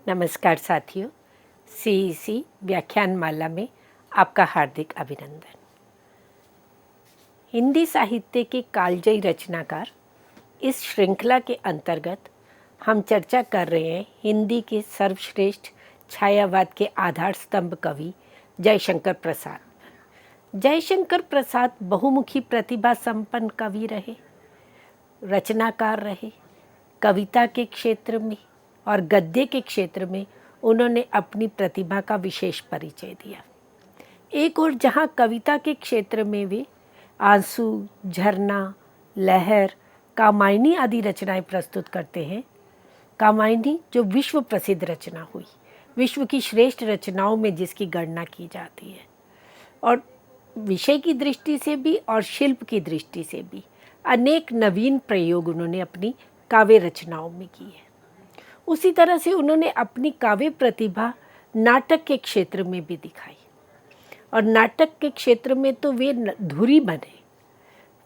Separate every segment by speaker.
Speaker 1: नमस्कार साथियों, सीईसी व्याख्यानमाला में आपका हार्दिक अभिनंदन। हिंदी साहित्य के कालजयी रचनाकार इस श्रृंखला के अंतर्गत हम चर्चा कर रहे हैं हिंदी के सर्वश्रेष्ठ छायावाद के आधार स्तंभ कवि जयशंकर प्रसाद। जयशंकर प्रसाद बहुमुखी प्रतिभा संपन्न कवि रहे, रचनाकार रहे। कविता के क्षेत्र में और गद्य के क्षेत्र में उन्होंने अपनी प्रतिभा का विशेष परिचय दिया। एक और जहाँ कविता के क्षेत्र में वे आंसू, झरना, लहर, कामायनी आदि रचनाएं प्रस्तुत करते हैं। कामायनी जो विश्व प्रसिद्ध रचना हुई, विश्व की श्रेष्ठ रचनाओं में जिसकी गणना की जाती है, और विषय की दृष्टि से भी और शिल्प की दृष्टि से भी अनेक नवीन प्रयोग उन्होंने अपनी काव्य रचनाओं में की है। उसी तरह से उन्होंने अपनी काव्य प्रतिभा नाटक के क्षेत्र में भी दिखाई, और नाटक के क्षेत्र में तो वे धुरी बने।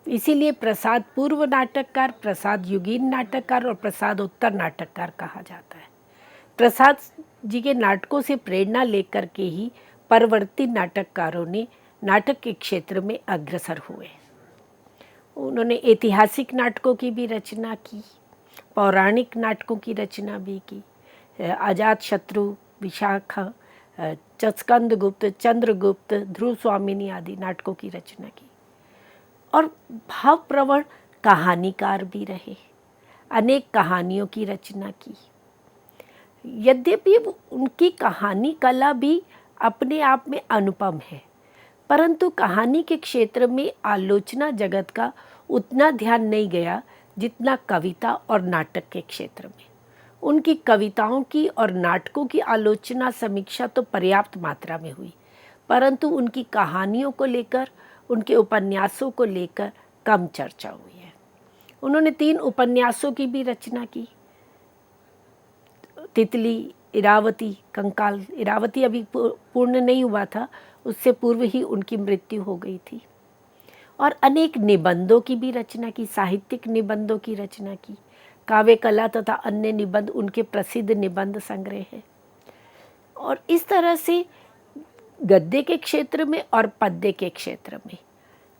Speaker 1: इसीलिए प्रसाद पूर्व नाटककार, प्रसाद युगीन नाटककार और प्रसाद उत्तर नाटककार कहा जाता है। प्रसाद जी के नाटकों से प्रेरणा लेकर के ही परवर्ती नाटककारों ने नाटक के क्षेत्र में अग्रसर हुए। उन्होंने ऐतिहासिक नाटकों की भी रचना की, पौराणिक नाटकों की रचना भी की। अजातशत्रु, विशाखा, स्कंदगुप्त, चंद्रगुप्त, ध्रुव स्वामिनी आदि नाटकों की रचना की, और भावप्रवण कहानीकार भी रहे। अनेक कहानियों की रचना की। यद्यपि उनकी कहानी कला भी अपने आप में अनुपम है, परंतु कहानी के क्षेत्र में आलोचना जगत का उतना ध्यान नहीं गया जितना कविता और नाटक के क्षेत्र में। उनकी कविताओं की और नाटकों की आलोचना समीक्षा तो पर्याप्त मात्रा में हुई, परंतु उनकी कहानियों को लेकर, उनके उपन्यासों को लेकर कम चर्चा हुई है। उन्होंने 3 उपन्यासों की भी रचना की, तितली, इरावती, कंकाल। इरावती अभी पूर्ण नहीं हुआ था, उससे पूर्व ही उनकी मृत्यु हो गई थी। और अनेक निबंधों की भी रचना की, साहित्यिक निबंधों की रचना की। काव्य कला तथा अन्य निबंध उनके प्रसिद्ध निबंध संग्रह है। और इस तरह से गद्य के क्षेत्र में और पद्य के क्षेत्र में,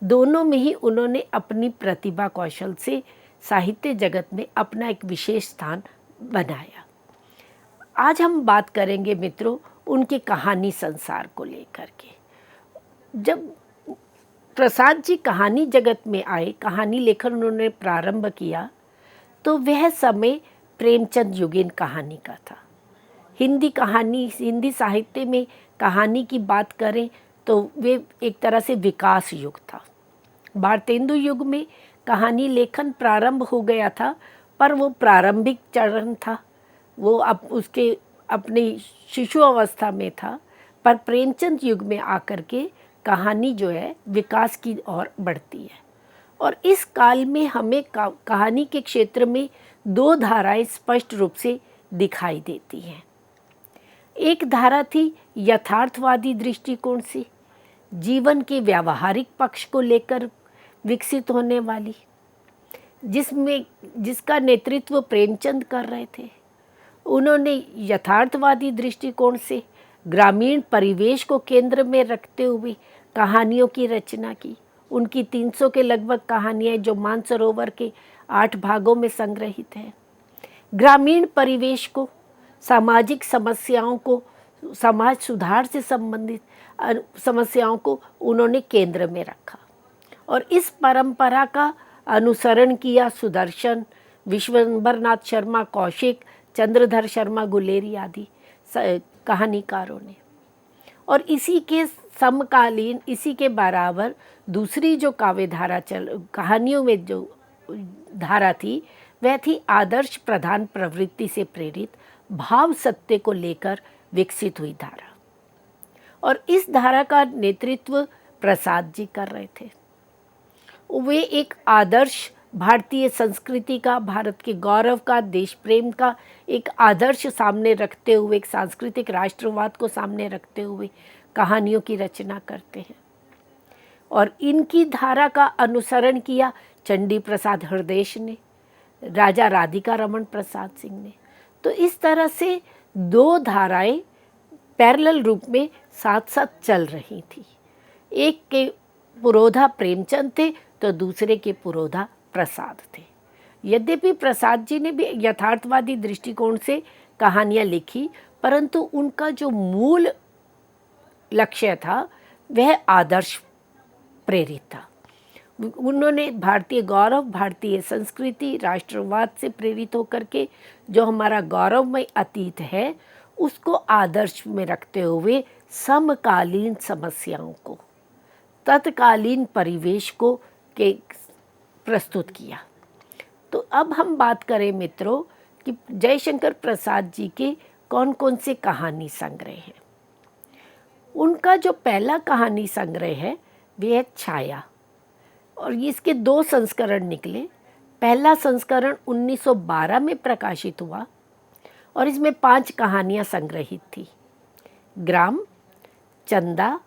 Speaker 1: दोनों में ही उन्होंने अपनी प्रतिभा कौशल से साहित्य जगत में अपना एक विशेष स्थान बनाया। आज हम बात करेंगे मित्रों उनके कहानी संसार को लेकर के। जब प्रसाद जी कहानी जगत में आए, कहानी लेखन उन्होंने प्रारंभ किया, तो वह समय प्रेमचंद युगीन कहानी का था। हिंदी कहानी, हिंदी साहित्य में कहानी की बात करें तो वे एक तरह से विकास युग था। भारतेंदु युग में कहानी लेखन प्रारंभ हो गया था, पर वो प्रारंभिक चरण था, वो अब उसके अपनी शिशु अवस्था में था। पर प्रेमचंद युग में आकर के कहानी जो है विकास की ओर बढ़ती है। और इस काल में हमें कहानी के क्षेत्र में 2 धाराएं स्पष्ट रूप से दिखाई देती हैं। एक धारा थी यथार्थवादी दृष्टिकोण से, जीवन के व्यावहारिक पक्ष को लेकर विकसित होने वाली, जिसका नेतृत्व प्रेमचंद कर रहे थे। उन्होंने यथार्थवादी दृष्टिकोण से ग्रामीण परिवेश को केंद्र में रखते हुए कहानियों की रचना की। उनकी 300 के लगभग कहानियाँ जो मानसरोवर के 8 भागों में संग्रहित हैं। ग्रामीण परिवेश को, सामाजिक समस्याओं को, समाज सुधार से संबंधित समस्याओं को उन्होंने केंद्र में रखा, और इस परंपरा का अनुसरण किया सुदर्शन, विश्वंभरनाथ शर्मा कौशिक, चंद्रधर शर्मा गुलेरी आदि कहानीकारों ने। और इसी के समकालीन, इसी के बराबर दूसरी जो काव्य धारा कहानियों में जो धारा थी, वह थी आदर्श प्रधान प्रवृत्ति से प्रेरित भाव सत्य को लेकर विकसित हुई धारा। और इस धारा का नेतृत्व प्रसाद जी कर रहे थे। वे एक आदर्श भारतीय संस्कृति का, भारत के गौरव का, देश प्रेम का एक आदर्श सामने रखते हुए, एक सांस्कृतिक राष्ट्रवाद को सामने रखते हुए कहानियों की रचना करते हैं। और इनकी धारा का अनुसरण किया चंडी प्रसाद हृदयेश ने, राजा राधिका रमन प्रसाद सिंह ने। तो इस तरह से दो धाराएं पैरेलल रूप में साथ साथ चल रही थी। एक के पुरोधा प्रेमचंद थे तो दूसरे के पुरोधा प्रसाद थे। यद्यपि प्रसाद जी ने भी यथार्थवादी दृष्टिकोण से कहानियाँ लिखी, परंतु उनका जो मूल लक्ष्य था वह आदर्श प्रेरित था। उन्होंने भारतीय गौरव, भारतीय संस्कृति, राष्ट्रवाद से प्रेरित होकर के जो हमारा गौरवमय अतीत है उसको आदर्श में रखते हुए समकालीन समस्याओं को, तत्कालीन परिवेश को के प्रस्तुत किया। तो अब हम बात करें मित्रों कि जयशंकर प्रसाद जी के कौन कौन से कहानी संग्रह हैं। उनका जो पहला कहानी संग्रह है वह है छाया, और इसके दो संस्करण निकले। पहला संस्करण 1912 में प्रकाशित हुआ और इसमें 5 कहानियाँ संग्रहित थी। ग्राम, चंदा,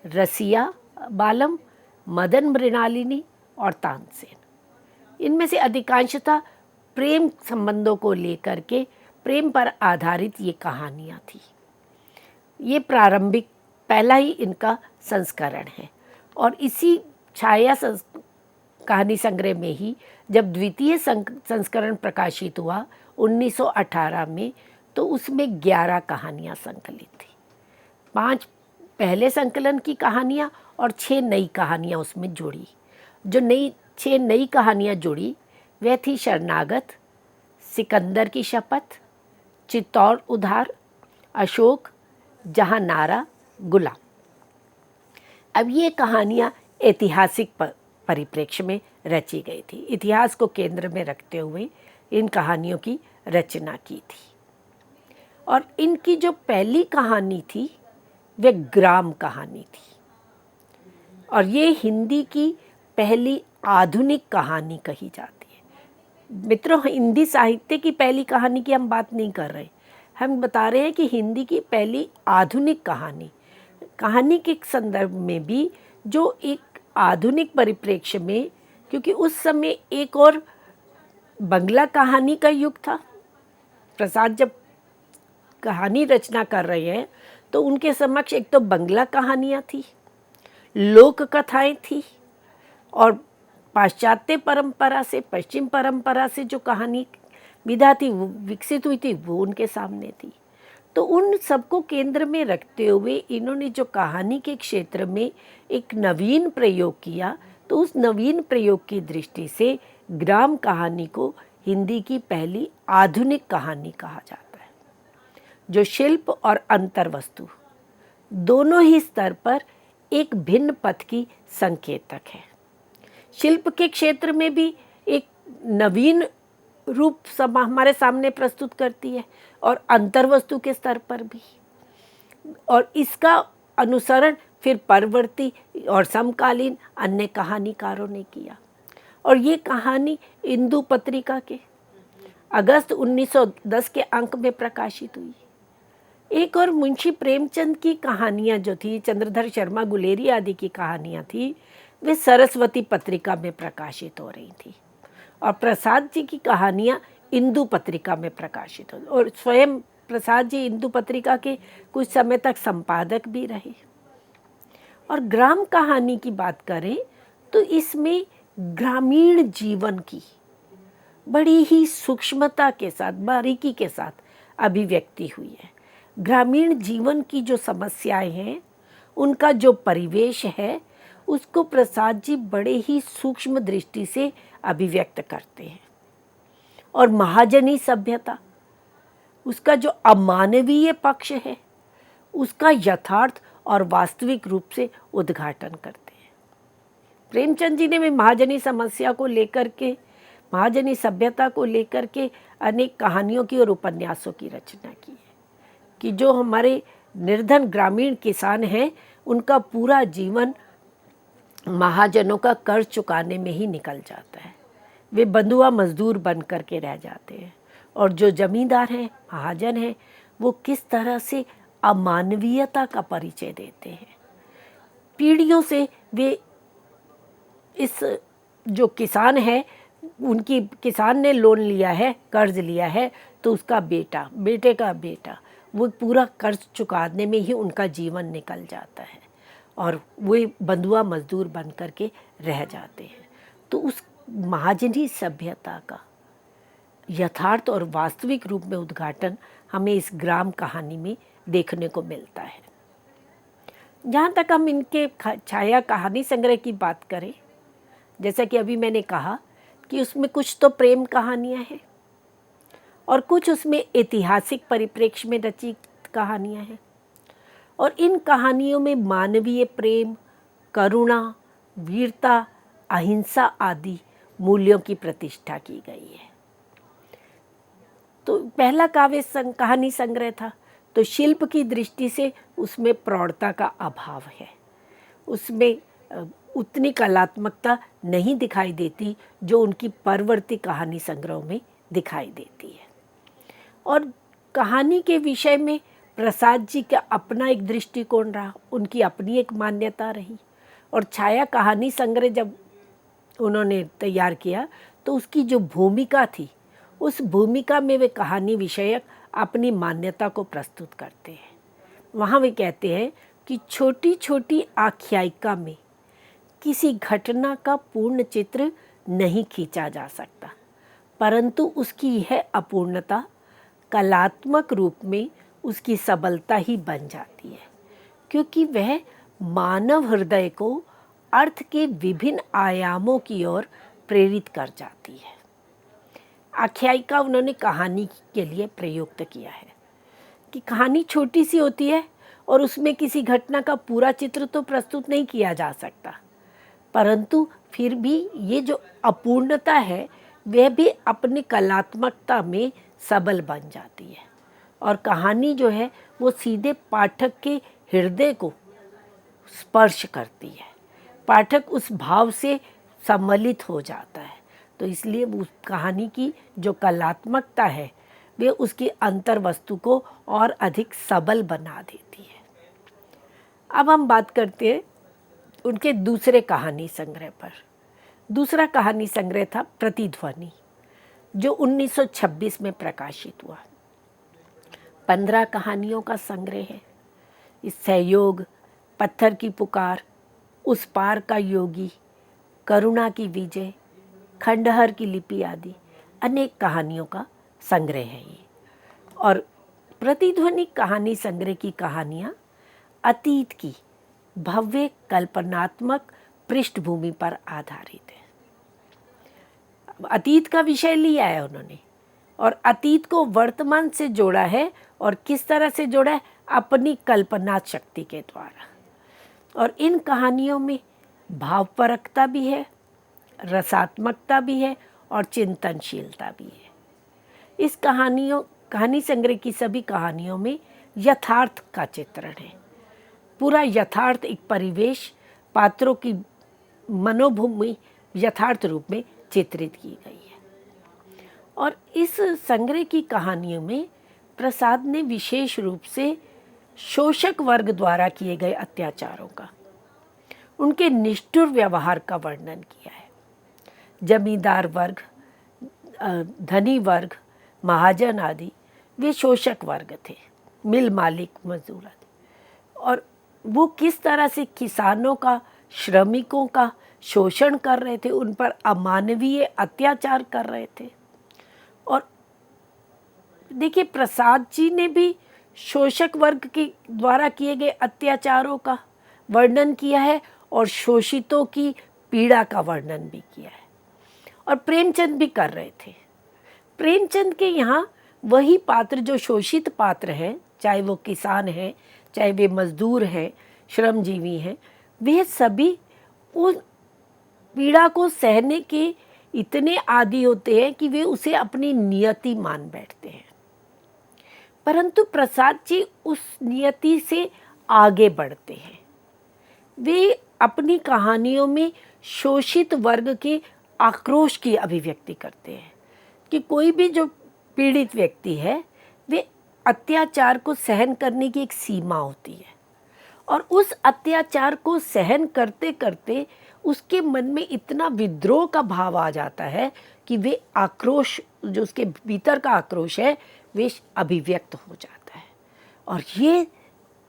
Speaker 1: रसिया बालम, मदन मृणालिनी और तानसेन। इनमें से अधिकांशतः प्रेम संबंधों को लेकर के, प्रेम पर आधारित ये कहानियाँ थी। ये प्रारंभिक पहला ही इनका संस्करण है। और इसी छाया कहानी संग्रह में ही जब द्वितीय संस्करण प्रकाशित हुआ 1918 में, तो उसमें 11 कहानियाँ संकलित थी। 5 पहले संकलन की कहानियाँ और 6 नई कहानियाँ उसमें जुड़ी। जो 6 नई कहानियाँ जुड़ी वह थी शरणागत, सिकंदर की शपथ, चित्तौड़ उधार, अशोक, जहाँ नारा, गुलाम। अब ये कहानियाँ ऐतिहासिक परिप्रेक्ष्य में रची गई थी। इतिहास को केंद्र में रखते हुए इन कहानियों की रचना की थी। और इनकी जो पहली कहानी थी वह ग्राम कहानी थी, और ये हिंदी की पहली आधुनिक कहानी कही जाती है। मित्रों, हिंदी साहित्य की पहली कहानी की हम बात नहीं कर रहे, हम बता रहे हैं कि हिंदी की पहली आधुनिक कहानी के संदर्भ में भी जो एक आधुनिक परिप्रेक्ष्य में, क्योंकि उस समय एक और बंगला कहानी का युग था। प्रसाद जब कहानी रचना कर रहे हैं तो उनके समक्ष एक तो बंगला कहानियाँ थी, लोक कथाएँ थी, और पाश्चात्य परंपरा से, पश्चिम परंपरा से जो कहानी विधा थी वो विकसित हुई थी, वो उनके सामने थी। तो उन सबको केंद्र में रखते हुए इन्होंने जो कहानी के क्षेत्र में एक नवीन प्रयोग किया, तो उस नवीन प्रयोग की दृष्टि से ग्राम कहानी को हिंदी की पहली आधुनिक कहानी कहा जाता है, जो शिल्प और अंतर्वस्तु दोनों ही स्तर पर एक भिन्न पथ की संकेतक है। शिल्प के क्षेत्र में भी एक नवीन रूप हमारे सामने प्रस्तुत करती है, और अंतर्वस्तु के स्तर पर भी। और इसका अनुसरण फिर परवर्ती और समकालीन अन्य कहानीकारों ने किया। और ये कहानी इंदु पत्रिका के अगस्त 1910 के अंक में प्रकाशित हुई। एक और मुंशी प्रेमचंद की कहानियाँ जो थी, चंद्रधर शर्मा गुलेरी आदि की कहानियाँ थी, वे सरस्वती पत्रिका में प्रकाशित हो रही थी। और प्रसाद जी की कहानियाँ इंदु पत्रिका में प्रकाशित हो, और स्वयं प्रसाद जी इंदु पत्रिका के कुछ समय तक संपादक भी रहे। और ग्राम कहानी की बात करें तो इसमें ग्रामीण जीवन की बड़ी ही सूक्ष्मता के साथ, बारीकी के साथ अभिव्यक्ति हुई है। ग्रामीण जीवन की जो समस्याएं हैं, उनका जो परिवेश है, उसको प्रसाद जी बड़े ही सूक्ष्म दृष्टि से अभिव्यक्त करते हैं। और महाजनी सभ्यता, उसका जो अमानवीय पक्ष है, उसका यथार्थ और वास्तविक रूप से उद्घाटन करते हैं। प्रेमचंद जी ने भी महाजनी समस्या को लेकर के, महाजनी सभ्यता को लेकर के अनेक कहानियों की और उपन्यासों की रचना की है, कि जो हमारे निर्धन ग्रामीण किसान हैं, उनका पूरा जीवन महाजनों का कर्ज चुकाने में ही निकल जाता है। वे बंधुआ मजदूर बन कर के रह जाते हैं। और जो जमींदार हैं, महाजन हैं, वो किस तरह से अमानवीयता का परिचय देते हैं। पीढ़ियों से वे इस जो किसान है, उनकी किसान ने लोन लिया है, कर्ज लिया है, तो उसका बेटा, बेटे का बेटा, वो पूरा कर्ज चुकाने में ही उनका जीवन निकल जाता है और वे बंधुआ मजदूर बन कर के रह जाते हैं। तो उस महाजनी सभ्यता का यथार्थ और वास्तविक रूप में उद्घाटन हमें इस ग्राम कहानी में देखने को मिलता है। जहाँ तक हम इनके छाया कहानी संग्रह की बात करें, जैसा कि अभी मैंने कहा कि उसमें कुछ तो प्रेम कहानियाँ हैं और कुछ उसमें ऐतिहासिक परिप्रेक्ष्य में रचित कहानियाँ हैं, और इन कहानियों में मानवीय प्रेम, करुणा, वीरता, अहिंसा आदि मूल्यों की प्रतिष्ठा की गई है। तो पहला कहानी संग्रह था, तो शिल्प की दृष्टि से उसमें प्रौढ़ता का अभाव है, उसमें उतनी कलात्मकता नहीं दिखाई देती जो उनकी परवर्ती कहानी संग्रह में दिखाई देती है। और कहानी के विषय में प्रसाद जी का अपना एक दृष्टिकोण रहा, उनकी अपनी एक मान्यता रही, और छाया कहानी संग्रह जब उन्होंने तैयार किया तो उसकी जो भूमिका थी, उस भूमिका में वे कहानी विषयक अपनी मान्यता को प्रस्तुत करते हैं। वहाँ वे कहते हैं कि छोटी छोटी आख्यायिका में किसी घटना का पूर्ण चित्र नहीं खींचा जा सकता, परंतु उसकी यह अपूर्णता कलात्मक रूप में उसकी सबलता ही बन जाती है, क्योंकि वह मानव हृदय को अर्थ के विभिन्न आयामों की ओर प्रेरित कर जाती है। आख्यायिका उन्होंने कहानी के लिए प्रयुक्त किया है कि कहानी छोटी सी होती है और उसमें किसी घटना का पूरा चित्र तो प्रस्तुत नहीं किया जा सकता, परंतु फिर भी ये जो अपूर्णता है वह भी अपनी कलात्मकता में सबल बन जाती है, और कहानी जो है वो सीधे पाठक के हृदय को स्पर्श करती है, पाठक उस भाव से सम्मिलित हो जाता है। तो इसलिए उस कहानी की जो कलात्मकता है वे उसकी अंतर वस्तु को और अधिक सबल बना देती है। अब हम बात करते हैं उनके दूसरे कहानी संग्रह पर। दूसरा कहानी संग्रह था प्रतिध्वनि, जो 1926 में प्रकाशित हुआ। 15 कहानियों का संग्रह है। इस सहयोग, पत्थर की पुकार, उस पार का योगी, करुणा की विजय, खंडहर की लिपि आदि अनेक कहानियों का संग्रह है ये। और प्रतिध्वनि कहानी संग्रह की कहानियाँ अतीत की भव्य कल्पनात्मक पृष्ठभूमि पर आधारित है। अतीत का विषय लिया है उन्होंने और अतीत को वर्तमान से जोड़ा है, और किस तरह से जोड़ा है, अपनी कल्पना शक्ति के द्वारा। और इन कहानियों में भावपरकता भी है, रसात्मकता भी है और चिंतनशीलता भी है। इस कहानी संग्रह की सभी कहानियों में यथार्थ का चित्रण है। पूरा यथार्थ, एक परिवेश, पात्रों की मनोभूमि यथार्थ रूप में चित्रित की गई है। और इस संग्रह की कहानियों में प्रसाद ने विशेष रूप से शोषक वर्ग द्वारा किए गए अत्याचारों का, उनके निष्ठुर व्यवहार का वर्णन किया है। जमींदार वर्ग, धनी वर्ग, महाजन आदि वे शोषक वर्ग थे, मिल मालिक, मजदूर आदि, और वो किस तरह से किसानों का, श्रमिकों का शोषण कर रहे थे, उन पर अमानवीय अत्याचार कर रहे थे। और देखिए, प्रसाद जी ने भी शोषक वर्ग के द्वारा किए गए अत्याचारों का वर्णन किया है और शोषितों की पीड़ा का वर्णन भी किया है। और प्रेमचंद भी कर रहे थे। प्रेमचंद के यहाँ वही पात्र जो शोषित पात्र हैं, चाहे वो किसान हैं, चाहे वे मजदूर हैं, श्रमजीवी हैं, वे सभी उस पीड़ा को सहने के इतने आदी होते हैं कि वे उसे अपनी नियति मान बैठते हैं। परंतु प्रसाद जी उस नियति से आगे बढ़ते हैं। वे अपनी कहानियों में शोषित वर्ग के आक्रोश की अभिव्यक्ति करते हैं कि कोई भी जो पीड़ित व्यक्ति है, वे अत्याचार को सहन करने की एक सीमा होती है, और उस अत्याचार को सहन करते करते उसके मन में इतना विद्रोह का भाव आ जाता है कि वे आक्रोश, जो उसके भीतर का आक्रोश है, वे अभिव्यक्त हो जाता है। और ये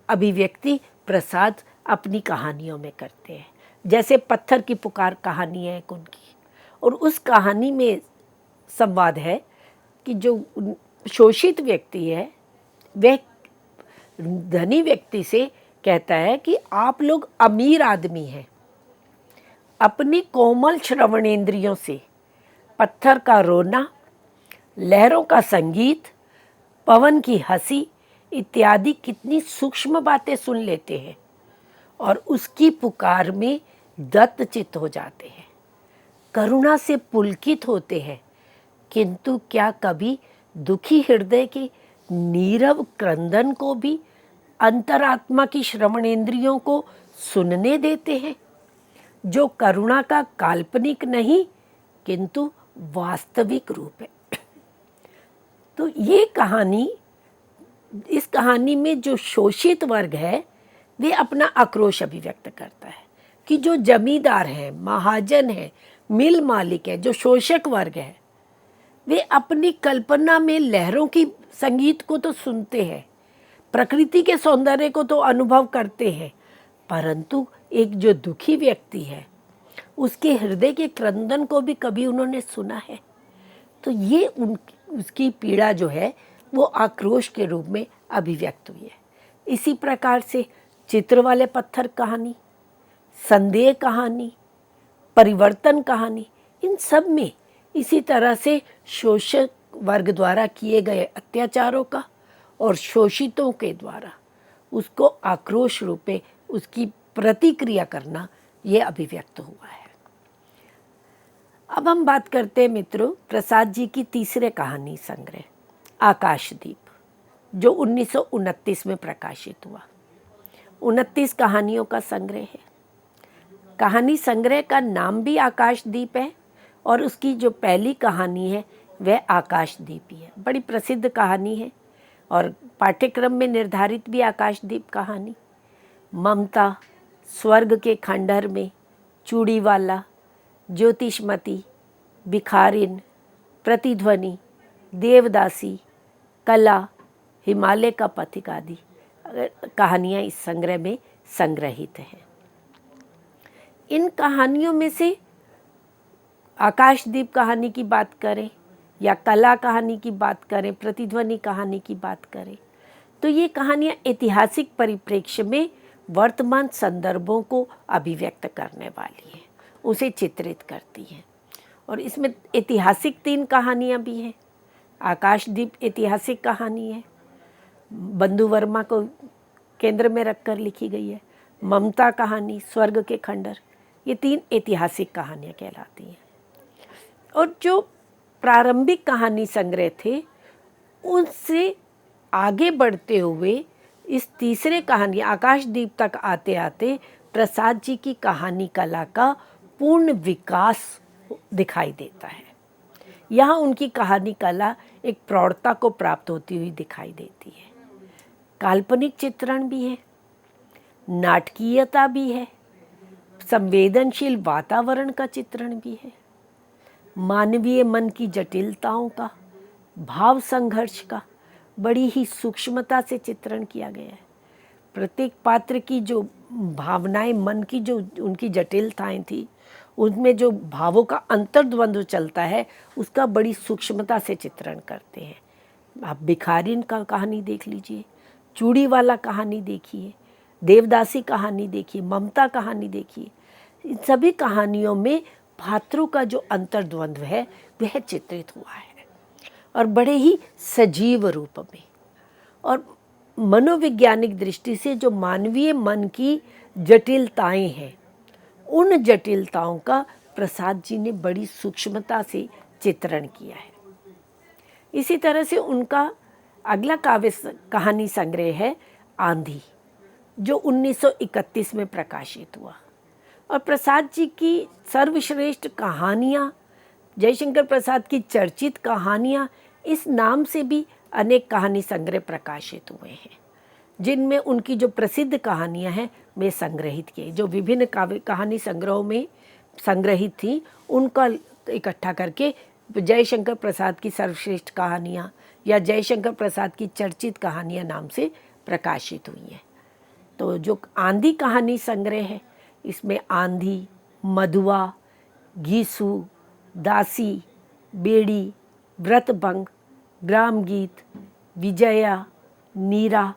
Speaker 1: अभिव्यक्ति प्रसाद अपनी कहानियों में करते हैं। जैसे पत्थर की पुकार कहानी है एक उनकी, और उस कहानी में संवाद है कि जो शोषित व्यक्ति है वह धनी व्यक्ति से कहता है कि आप लोग अमीर आदमी हैं, अपनी कोमल श्रवणेंद्रियों से पत्थर का रोना, लहरों का संगीत, पवन की हंसी इत्यादि कितनी सूक्ष्म बातें सुन लेते हैं और उसकी पुकार में दत्तचित्त हो जाते हैं, करुणा से पुलकित होते हैं। किंतु क्या कभी दुखी हृदय के नीरव क्रंदन को भी अंतरात्मा की श्रवणेंद्रियों को सुनने देते हैं, जो करुणा का काल्पनिक नहीं किंतु वास्तविक रूप है। तो ये कहानी, इस कहानी में जो शोषित वर्ग है वे अपना आक्रोश अभिव्यक्त करता है कि जो जमींदार है, महाजन है, मिल मालिक है, जो शोषक वर्ग है, वे अपनी कल्पना में लहरों की संगीत को तो सुनते हैं, प्रकृति के सौंदर्य को तो अनुभव करते हैं, परंतु एक जो दुखी व्यक्ति है उसके हृदय के क्रंदन को भी कभी उन्होंने सुना है। तो ये उसकी पीड़ा जो है वो आक्रोश के रूप में अभिव्यक्त हुई है। इसी प्रकार से चित्र वाले पत्थर कहानी, संदेह कहानी, परिवर्तन कहानी, इन सब में इसी तरह से शोषक वर्ग द्वारा किए गए अत्याचारों का और शोषितों के द्वारा उसको आक्रोश रूप में उसकी प्रतिक्रिया करना ये अभिव्यक्त हुआ है। अब हम बात करते हैं मित्रों प्रसाद जी की तीसरे कहानी संग्रह आकाशदीप, जो 1929 में प्रकाशित हुआ। 29 कहानियों का संग्रह है। कहानी संग्रह का नाम भी आकाशदीप है और उसकी जो पहली कहानी है वह आकाशदीप ही है। बड़ी प्रसिद्ध कहानी है और पाठ्यक्रम में निर्धारित भी आकाशदीप कहानी। ममता, स्वर्ग के खंडहर में, चूड़ीवाला, ज्योतिषमती, भिखारिन, प्रतिध्वनि, देवदासी, कला, हिमालय का पथिक आदि कहानियाँ इस संग्रह में संग्रहित हैं। इन कहानियों में से आकाशदीप कहानी की बात करें या कला कहानी की बात करें, प्रतिध्वनि कहानी की बात करें, तो ये कहानियाँ ऐतिहासिक परिप्रेक्ष्य में वर्तमान संदर्भों को अभिव्यक्त करने वाली हैं, उसे चित्रित करती हैं। और इसमें ऐतिहासिक 3 कहानियाँ भी हैं। आकाशदीप ऐतिहासिक कहानी है, बंधु वर्मा को केंद्र में रखकर लिखी गई है। ममता कहानी, स्वर्ग के खंडहर, ये 3 ऐतिहासिक कहानियाँ कहलाती हैं। और जो प्रारंभिक कहानी संग्रह थे उनसे आगे बढ़ते हुए इस तीसरे कहानी आकाशदीप तक आते आते प्रसाद जी की कहानी कला का पूर्ण विकास दिखाई देता है। यहाँ उनकी कहानी कला एक प्रौढ़ता को प्राप्त होती हुई दिखाई देती है। काल्पनिक चित्रण भी है, नाटकीयता भी है, संवेदनशील वातावरण का चित्रण भी है, मानवीय मन की जटिलताओं का, भाव संघर्ष का बड़ी ही सूक्ष्मता से चित्रण किया गया है। प्रत्येक पात्र की जो भावनाएं, मन की जो उनकी जटिलताएं थी, उनमें जो भावों का अंतर्द्वंद्व चलता है उसका बड़ी सूक्ष्मता से चित्रण करते हैं। आप भिखारिन का कहानी देख लीजिए, चूड़ी वाला कहानी देखिए, देवदासी कहानी देखिए, ममता कहानी देखिए। इन सभी कहानियों में पात्रों का जो अंतर्द्वंद्व है वह चित्रित हुआ है और बड़े ही सजीव रूप में। और मनोवैज्ञानिक दृष्टि से जो मानवीय मन की जटिलताएं हैं, उन जटिलताओं का प्रसाद जी ने बड़ी सूक्ष्मता से चित्रण किया है। इसी तरह से उनका अगला काव्य कहानी संग्रह है आंधी, जो 1931 में प्रकाशित हुआ। और प्रसाद जी की सर्वश्रेष्ठ कहानियाँ, जयशंकर प्रसाद की चर्चित कहानियाँ, इस नाम से भी अनेक कहानी संग्रह प्रकाशित हुए हैं, जिनमें उनकी जो प्रसिद्ध कहानियाँ हैं वे संग्रहित किए। जो विभिन्न काव्य कहानी संग्रहों में संग्रहित थी उनका इकट्ठा करके जयशंकर प्रसाद की सर्वश्रेष्ठ कहानियाँ या जयशंकर प्रसाद की चर्चित कहानियाँ नाम से प्रकाशित हुई हैं। तो जो आंधी कहानी संग्रह है, इसमें आंधी, मधुआ, घीसू, दासी, बेड़ी, व्रतभंग, ग्राम गीत, विजया, नीरा,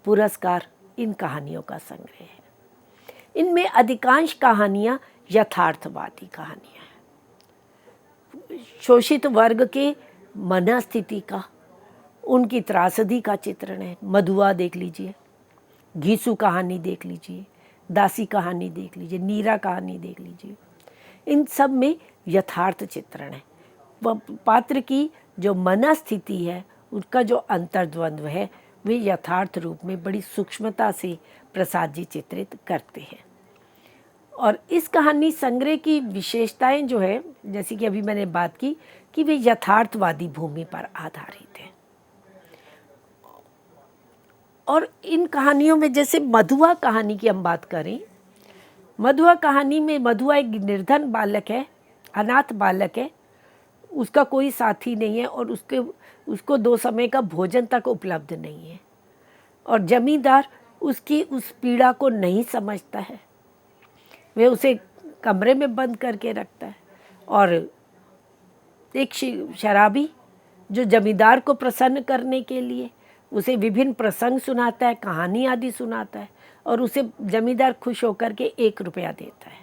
Speaker 1: पुरस्कार, इन कहानियों का संग्रह है। इनमें अधिकांश कहानियाँ यथार्थवादी कहानियाँ हैं। शोषित वर्ग के मनस्थिति का, उनकी त्रासदी का चित्रण है। मधुआ देख लीजिए, घीसू कहानी देख लीजिए, दासी कहानी देख लीजिए, नीरा कहानी देख लीजिए। इन सब में यथार्थ चित्रण है। वह पात्र की जो मनस्थिति है, उसका जो अंतर्द्वंद्व है, वे यथार्थ रूप में बड़ी सूक्ष्मता से प्रसाद जी चित्रित करते हैं। और इस कहानी संग्रह की विशेषताएं जो है, जैसे कि अभी मैंने बात की कि वे यथार्थवादी भूमि पर आधारित है। और इन कहानियों में जैसे मधुआ कहानी की हम बात करें, मधुआ कहानी में मधुआ एक निर्धन बालक है, अनाथ बालक है, उसका कोई साथी नहीं है और उसको 2 समय का भोजन तक उपलब्ध नहीं है। और जमींदार उसकी उस पीड़ा को नहीं समझता है, वह उसे कमरे में बंद करके रखता है। और एक शराबी जो जमींदार को प्रसन्न करने के लिए उसे विभिन्न प्रसंग सुनाता है, कहानी आदि सुनाता है, और उसे जमींदार खुश होकर के 1 रुपया देता है।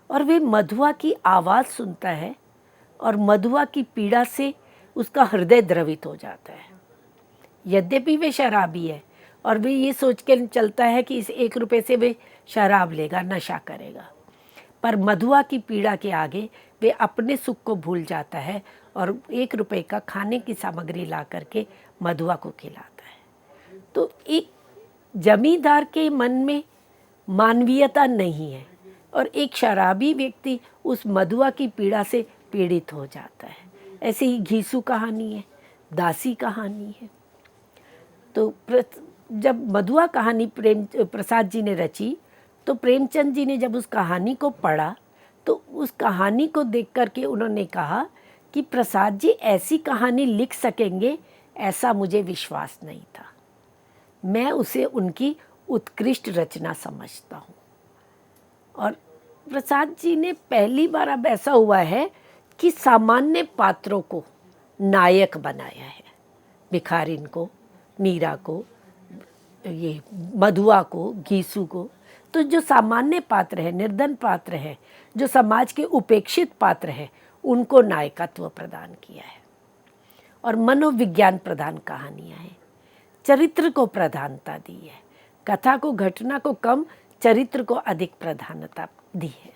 Speaker 1: और वे मधुआ की आवाज़ सुनता है और मधुआ की पीड़ा से उसका हृदय द्रवित हो जाता है। यद्यपि वे शराबी है और वे ये सोच के चलता है कि इस 1 रुपये से वे शराब लेगा, नशा करेगा, पर मधुआ की पीड़ा के आगे वे अपने सुख को भूल जाता है और 1 रुपये का खाने की सामग्री ला करके मधुआ को खिलाता है। तो एक जमींदार के मन में मानवीयता नहीं है और एक शराबी व्यक्ति उस मधुआ की पीड़ा से पीड़ित हो जाता है। ऐसे ही घीसू कहानी है, दासी कहानी है। तो जब मधुआ कहानी प्रसाद जी ने रची, तो प्रेमचंद जी ने जब उस कहानी को पढ़ा तो उस कहानी को देख कर के उन्होंने कहा कि प्रसाद जी ऐसी कहानी लिख सकेंगे, ऐसा मुझे विश्वास नहीं था। मैं उसे उनकी उत्कृष्ट रचना समझता हूँ। और प्रसाद जी ने पहली बार अब ऐसा हुआ है कि सामान्य पात्रों को नायक बनाया है। भिखारिन को, नीरा को, ये मधुआ को, घीसू को, तो जो सामान्य पात्र है, निर्धन पात्र है, जो समाज के उपेक्षित पात्र है, उनको नायकत्व प्रदान किया है। और मनोविज्ञान प्रधान कहानियाँ हैं, चरित्र को प्रधानता दी है। कथा को, घटना को कम, चरित्र को अधिक प्रधानता दी है।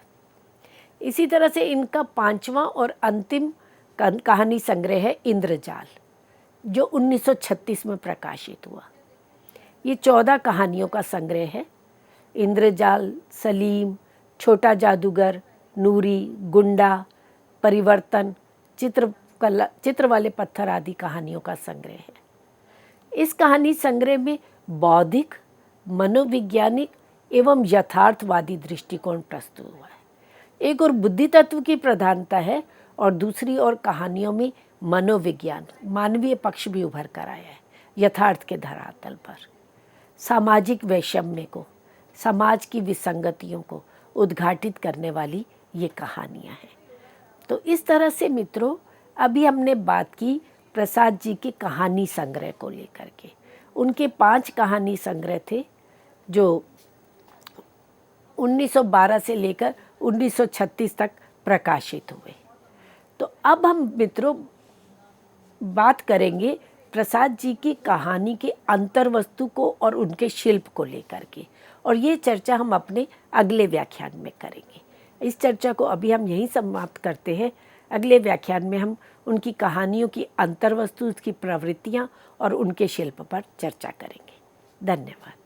Speaker 1: इसी तरह से इनका 5वां और अंतिम कहानी संग्रह है इंद्रजाल, जो 1936 में प्रकाशित हुआ। ये 14 कहानियों का संग्रह है। इंद्रजाल, सलीम, छोटा जादूगर, नूरी, गुंडा, परिवर्तन, चित्र वाले पत्थर आदि कहानियों का संग्रह है। इस कहानी संग्रह में बौद्धिक, मनोवैज्ञानिक एवं यथार्थवादी दृष्टिकोण प्रस्तुत हुआ है। एक और बुद्धि तत्व की प्रधानता है और दूसरी ओर कहानियों में मनोविज्ञान, मानवीय पक्ष भी उभर कर आया है। यथार्थ के धरातल पर सामाजिक वैषम्य को, समाज की विसंगतियों को उद्घाटित करने वाली ये कहानियाँ हैं। तो इस तरह से मित्रों, अभी हमने बात की प्रसाद जी के कहानी संग्रह को लेकर के। उनके 5 कहानी संग्रह थे जो 1912 से लेकर 1936 तक प्रकाशित हुए। तो अब हम मित्रों बात करेंगे प्रसाद जी की कहानी के अंतर्वस्तु को और उनके शिल्प को लेकर के, और ये चर्चा हम अपने अगले व्याख्यान में करेंगे। इस चर्चा को अभी हम यहीं समाप्त करते हैं। अगले व्याख्यान में हम उनकी कहानियों की अंतर्वस्तु, उसकी प्रवृत्तियाँ और उनके शिल्प पर चर्चा करेंगे। धन्यवाद।